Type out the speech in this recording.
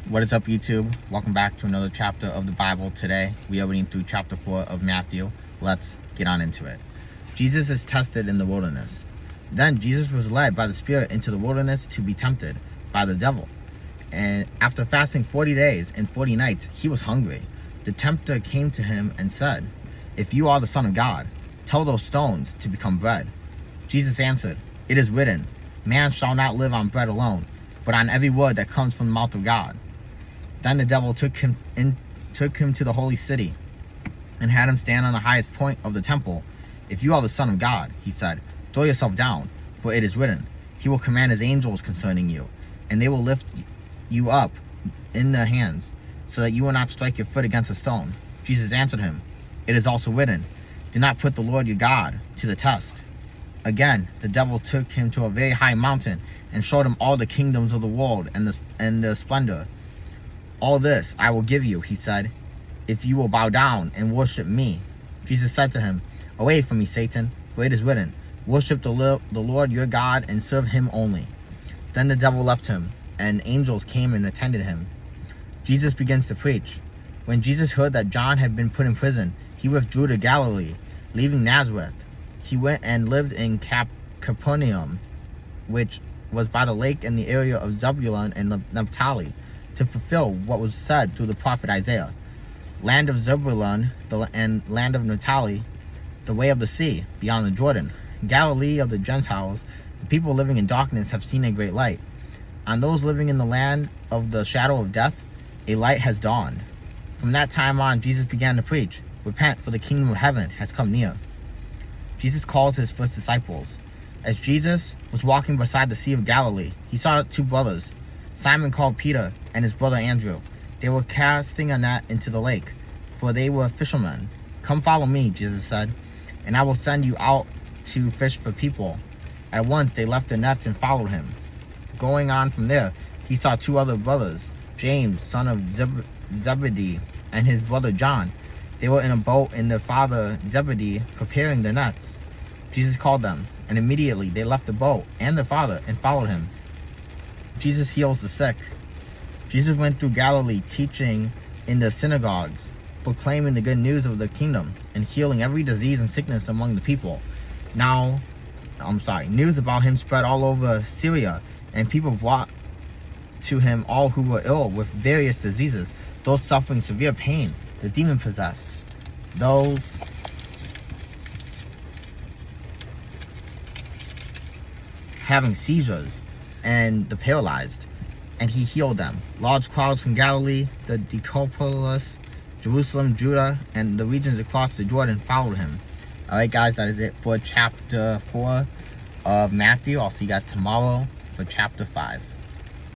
What is up, YouTube? Welcome back to another chapter of the Bible. Today we are reading through chapter 4 of Matthew. Let's get on into it. Jesus is tested in the wilderness. Then Jesus was led by the Spirit into the wilderness to be tempted by the devil. And after fasting 40 days and 40 nights, he was hungry. The tempter came to him and said, "If you are the Son of God, tell those stones to become bread." Jesus answered, "It is written, man shall not live on bread alone, but on every word that comes from the mouth of God." Then the devil took him to the holy city and had him stand on the highest point of the temple. "If you are the Son of God," he said, "throw yourself down, for it is written, he will command his angels concerning you, and they will lift you up in their hands, so that you will not strike your foot against a stone." Jesus answered him, "It is also written, do not put the Lord your God to the test." Again, the devil took him to a very high mountain and showed him all the kingdoms of the world and their splendor. "All this I will give you," he said, "if you will bow down and worship me." Jesus said to him, "Away from me, Satan, for it is written, worship the Lord your God and serve him only." Then the devil left him, and angels came and attended him. Jesus begins to preach. When Jesus heard that John had been put in prison, he withdrew to Galilee, leaving Nazareth. He went and lived in Capernaum, which was by the lake in the area of Zebulun and Naphtali, to fulfill what was said through the prophet Isaiah. Land of Zebulun and land of Naphtali, the way of the sea, beyond the Jordan. Galilee of the Gentiles, the people living in darkness have seen a great light. On those living in the land of the shadow of death, a light has dawned. From that time on, Jesus began to preach, "Repent, for the kingdom of heaven has come near." Jesus calls his first disciples. As Jesus was walking beside the Sea of Galilee, he saw two brothers, Simon called Peter and his brother Andrew. They were casting a net into the lake, for they were fishermen. "Come follow me," Jesus said, "and I will send you out to fish for people." At once they left their nets and followed him. Going on from there, he saw two other brothers, James, son of Zebedee, and his brother John. They were in a boat in their father Zebedee, preparing their nets. Jesus called them, and immediately they left the boat and their father and followed him. Jesus heals the sick. Jesus went through Galilee, teaching in the synagogues, proclaiming the good news of the kingdom, and healing every disease and sickness among the people. News about him spread all over Syria, and people brought to him all who were ill with various diseases, those suffering severe pain, the demon-possessed, those having seizures, and the paralyzed, and he healed them. Large crowds from Galilee, the Decapolis, Jerusalem, Judah, and the regions across the Jordan followed him. Alright guys, that is it for chapter 4 of Matthew. I'll see you guys tomorrow for chapter 5.